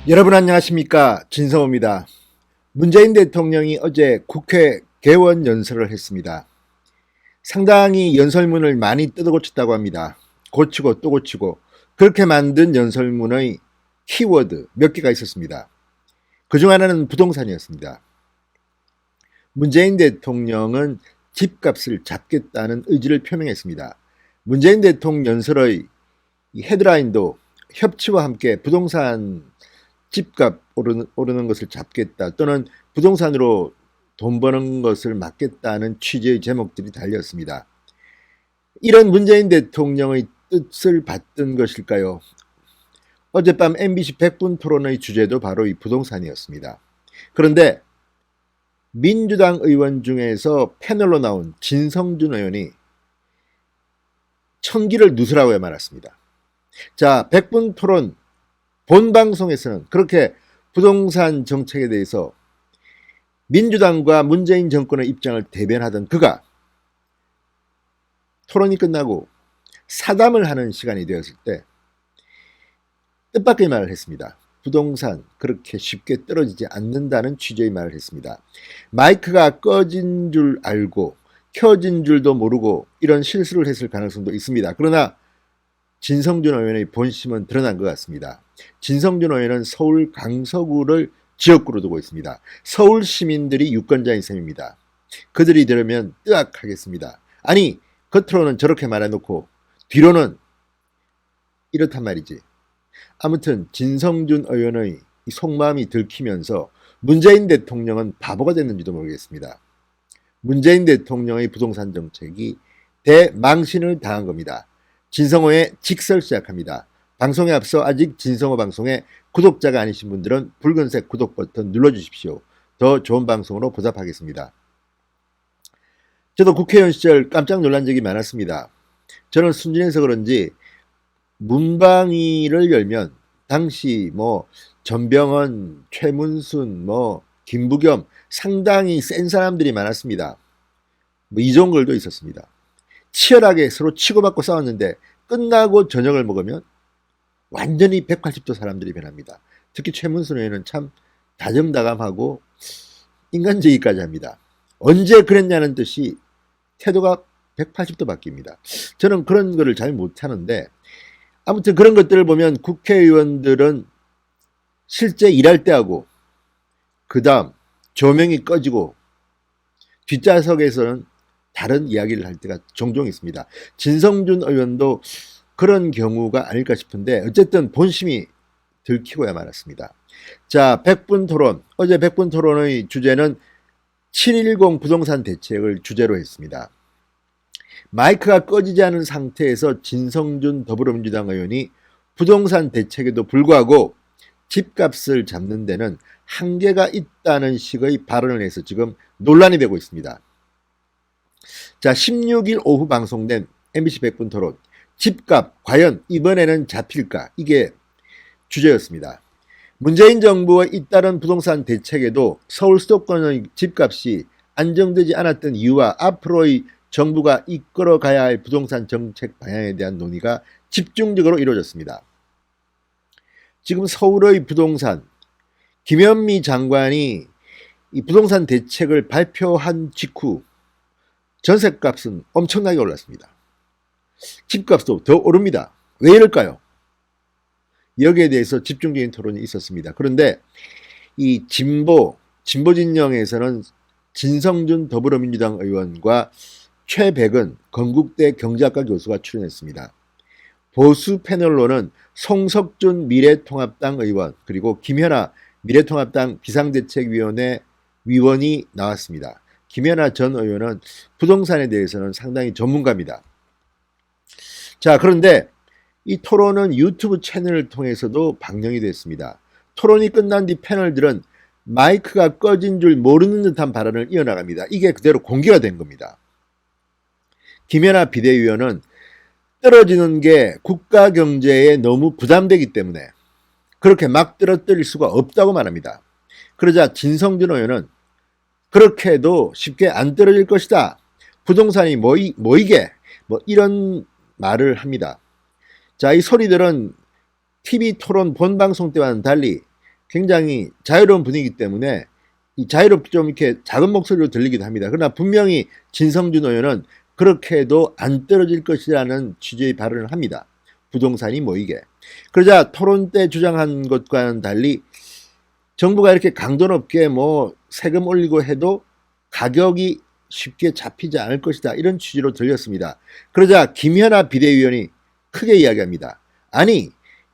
여러분 안녕하십니까, 진성호입니다. 문재인 대통령이 어제 국회 개원 연설을 했습니다. 상당히 연설문을 많이 뜯어고쳤다고 합니다. 고치고 또 고치고 그렇게 만든 연설문의 키워드 몇 개가 있었습니다. 그중 하나는 부동산이었습니다. 문재인 대통령은 집값을 잡겠다는 의지를 표명했습니다. 문재인 대통령 연설의 헤드라인도 협치와 함께 부동산 집값 오르는 것을 잡겠다, 또는 부동산으로 돈 버는 것을 막겠다는 취지의 제목들이 달렸습니다. 이런 문재인 대통령의 뜻을 받든 것일까요? 어젯밤 MBC 100분 토론의 주제도 바로 이 부동산이었습니다. 그런데 민주당 의원 중에서 패널로 나온 진성준 의원이 청기를 누설하고 말았습니다. 자, 100분 토론 본 방송에서는 그렇게 부동산 정책에 대해서 민주당과 문재인 정권의 입장을 대변하던 그가 토론이 끝나고 사담을 하는 시간이 되었을 때 뜻밖의 말을 했습니다. 부동산 그렇게 쉽게 떨어지지 않는다는 취지의 말을 했습니다. 마이크가 꺼진 줄 알고 켜진 줄도 모르고 이런 실수를 했을 가능성도 있습니다. 그러나 진성준 의원의 본심은 드러난 것 같습니다. 진성준 의원은 서울 강서구를 지역구로 두고 있습니다. 서울 시민들이 유권자인 셈입니다. 그들이 들으면 뜨악하겠습니다. 아니, 겉으로는 저렇게 말해놓고 뒤로는 이렇단 말이지. 아무튼 진성준 의원의 속마음이 들키면서 문재인 대통령은 바보가 됐는지도 모르겠습니다. 문재인 대통령의 부동산 정책이 대망신을 당한 겁니다. 진성호의 직설 시작합니다. 방송에 앞서 아직 진성호 방송에 구독자가 아니신 분들은 붉은색 구독 버튼 눌러주십시오. 더 좋은 방송으로 보답하겠습니다. 저도 국회의원 시절 깜짝 놀란 적이 많았습니다. 저는 순진해서 그런지 문방위를 열면 당시 전병헌, 최문순, 김부겸 상당히 센 사람들이 많았습니다. 이종걸도 있었습니다. 치열하게 서로 치고받고 싸웠는데 끝나고 저녁을 먹으면 완전히 180도 사람들이 변합니다. 특히 최문순 의원은 참 다정다감하고 인간적이기까지 합니다. 언제 그랬냐는 듯이 태도가 180도 바뀝니다. 저는 그런 거를 잘 못하는데 아무튼 그런 것들을 보면 국회의원들은 실제 일할 때하고 그 다음 조명이 꺼지고 뒷좌석에서는 다른 이야기를 할 때가 종종 있습니다. 진성준 의원도 그런 경우가 아닐까 싶은데 어쨌든 본심이 들키고야 말았습니다. 자, 100분 토론. 어제 100분 토론의 주제는 7.10 부동산 대책을 주제로 했습니다. 마이크가 꺼지지 않은 상태에서 진성준 더불어민주당 의원이 부동산 대책에도 불구하고 집값을 잡는 데는 한계가 있다는 식의 발언을 해서 지금 논란이 되고 있습니다. 자, 16일 오후 방송된 MBC 100분 토론, 집값 과연 이번에는 잡힐까? 이게 주제였습니다. 문재인 정부의 잇따른 부동산 대책에도 서울 수도권의 집값이 안정되지 않았던 이유와 앞으로의 정부가 이끌어가야 할 부동산 정책 방향에 대한 논의가 집중적으로 이루어졌습니다. 지금 서울의 부동산, 김현미 장관이 이 부동산 대책을 발표한 직후 전셋값은 엄청나게 올랐습니다. 집값도 더 오릅니다. 왜 이럴까요? 여기에 대해서 집중적인 토론이 있었습니다. 그런데 이 진보 진영에서는 진성준 더불어민주당 의원과 최백은 건국대 경제학과 교수가 출연했습니다. 보수 패널로는 송석준 미래통합당 의원 그리고 김현아 미래통합당 비상대책위원회 위원이 나왔습니다. 김연아 전 의원은 부동산에 대해서는 상당히 전문가입니다. 자, 그런데 이 토론은 유튜브 채널을 통해서도 방영이 됐습니다. 토론이 끝난 뒤 패널들은 마이크가 꺼진 줄 모르는 듯한 발언을 이어나갑니다. 이게 그대로 공개가 된 겁니다. 김연아 비대위원은 떨어지는 게 국가 경제에 너무 부담되기 때문에 그렇게 막 떨어뜨릴 수가 없다고 말합니다. 그러자 진성준 의원은 그렇게 해도 쉽게 안 떨어질 것이다. 부동산이 뭐이게 이런 말을 합니다. 자, 이 소리들은 TV 토론 본방송 때와는 달리 굉장히 자유로운 분위기 때문에 이 자유롭게 좀 이렇게 작은 목소리로 들리기도 합니다. 그러나 분명히 진성준 의원은 그렇게 해도 안 떨어질 것이라는 취지의 발언을 합니다. 부동산이 모이게. 그러자 토론 때 주장한 것과는 달리 정부가 이렇게 강도 높게 뭐 세금 올리고 해도 가격이 쉽게 잡히지 않을 것이다. 이런 취지로 들렸습니다. 그러자 김현아 비대위원이 크게 이야기합니다. 아니,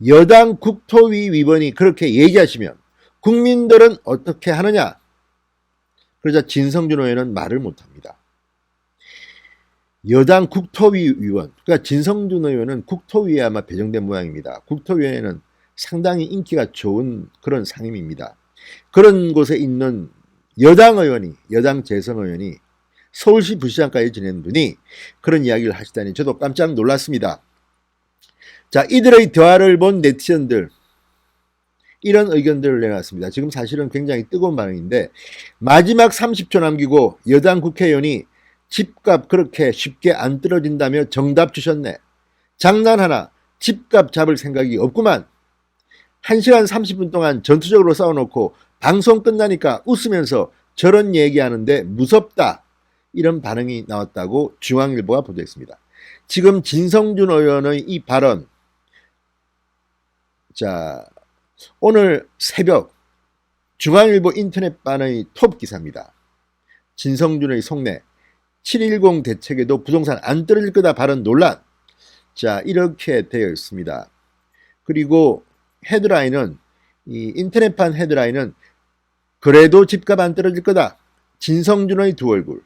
여당 국토위 위원이 그렇게 얘기하시면 국민들은 어떻게 하느냐? 그러자 진성준 의원은 말을 못합니다. 여당 국토위 위원, 그러니까 진성준 의원은 국토위에 아마 배정된 모양입니다. 국토위원회는 상당히 인기가 좋은 그런 상임입니다. 그런 곳에 있는 여당 의원이, 여당 재선 의원이 서울시 부시장까지 지낸 분이 그런 이야기를 하시다니 저도 깜짝 놀랐습니다. 자, 이들의 대화를 본 네티즌들 이런 의견들을 내놨습니다. 지금 사실은 굉장히 뜨거운 반응인데 마지막 30초 남기고 여당 국회의원이 집값 그렇게 쉽게 안 떨어진다며 정답 주셨네. 장난하나 집값 잡을 생각이 없구만. 1시간 30분 동안 전투적으로 싸워놓고 방송 끝나니까 웃으면서 저런 얘기하는데 무섭다. 이런 반응이 나왔다고 중앙일보가 보도했습니다. 지금 진성준 의원의 이 발언, 자, 오늘 새벽 중앙일보 인터넷版의 톱 기사입니다. 진성준의 속내, 7.10 대책에도 부동산 안 떨어질 거다 발언 논란. 자, 이렇게 되어 있습니다. 그리고 헤드라인은, 이 인터넷판 헤드라인은 그래도 집값 안 떨어질 거다. 진성준의 두 얼굴.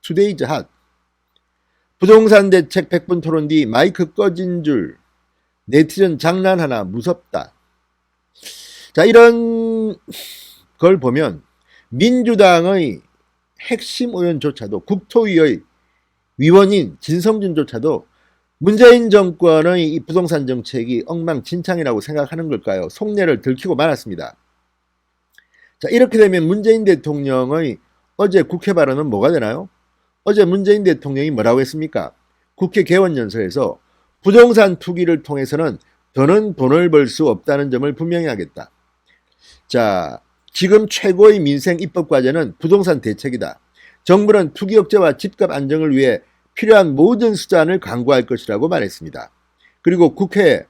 투데이즈 핫. 부동산 대책 100분 토론 뒤 마이크 꺼진 줄. 네티즌 장난하나 무섭다. 자, 이런 걸 보면 민주당의 핵심 의원조차도 국토위의 위원인 진성준조차도 문재인 정권의 이 부동산 정책이 엉망진창이라고 생각하는 걸까요? 속내를 들키고 말았습니다. 자, 이렇게 되면 문재인 대통령의 어제 국회 발언은 뭐가 되나요? 어제 문재인 대통령이 뭐라고 했습니까? 국회 개원연설에서 부동산 투기를 통해서는 더는 돈을 벌 수 없다는 점을 분명히 하겠다. 자, 지금 최고의 민생 입법 과제는 부동산 대책이다. 정부는 투기 억제와 집값 안정을 위해 필요한 모든 수단을 강구할 것이라고 말했습니다. 그리고 국회에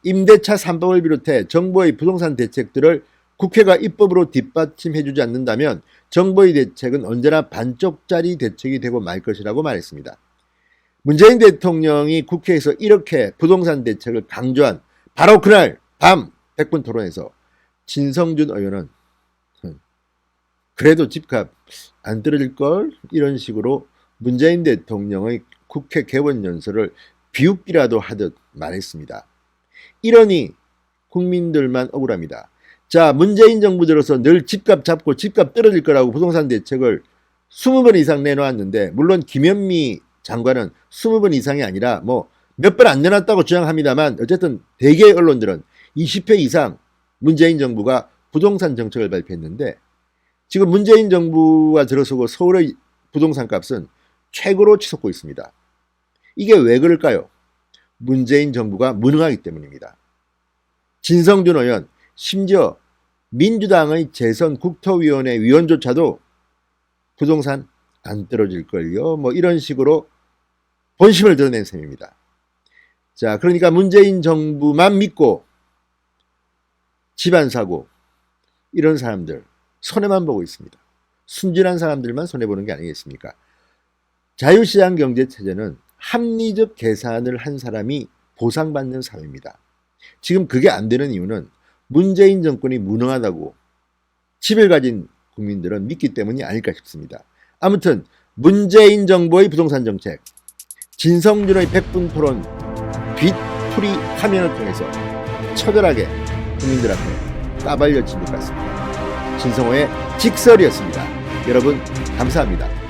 임대차 3법을 비롯해 정부의 부동산 대책들을 국회가 입법으로 뒷받침해주지 않는다면 정부의 대책은 언제나 반쪽짜리 대책이 되고 말 것이라고 말했습니다. 문재인 대통령이 국회에서 이렇게 부동산 대책을 강조한 바로 그날 밤 100분 토론에서 진성준 의원은 그래도 집값 안 떨어질걸? 이런 식으로 문재인 대통령의 국회 개원연설을 비웃기라도 하듯 말했습니다. 이러니 국민들만 억울합니다. 자, 문재인 정부 들어서 늘 집값 잡고 집값 떨어질 거라고 부동산 대책을 20번 이상 내놓았는데, 물론 김현미 장관은 20번 이상이 아니라 뭐 몇 번 안 내놨다고 주장합니다만 어쨌든 대개의 언론들은 20회 이상 문재인 정부가 부동산 정책을 발표했는데 지금 문재인 정부가 들어서고 서울의 부동산 값은 최고로 치솟고 있습니다. 이게 왜 그럴까요? 문재인 정부가 무능하기 때문입니다. 진성준 의원, 심지어 민주당의 재선 국토위원회 위원조차도 부동산 안 떨어질걸요. 뭐 이런 식으로 본심을 드러낸 셈입니다. 자, 그러니까 문재인 정부만 믿고 집 안 사고 이런 사람들 손해만 보고 있습니다. 순진한 사람들만 손해보는 게 아니겠습니까? 자유시장 경제체제는 합리적 계산을 한 사람이 보상받는 사회입니다. 지금 그게 안 되는 이유는 문재인 정권이 무능하다고 집을 가진 국민들은 믿기 때문이 아닐까 싶습니다. 아무튼 문재인 정부의 부동산 정책, 진성준의 100분 토론 뒷풀이 화면을 통해서 처절하게 국민들 앞에 까발려진 것 같습니다. 진성호의 직설이었습니다. 여러분 감사합니다.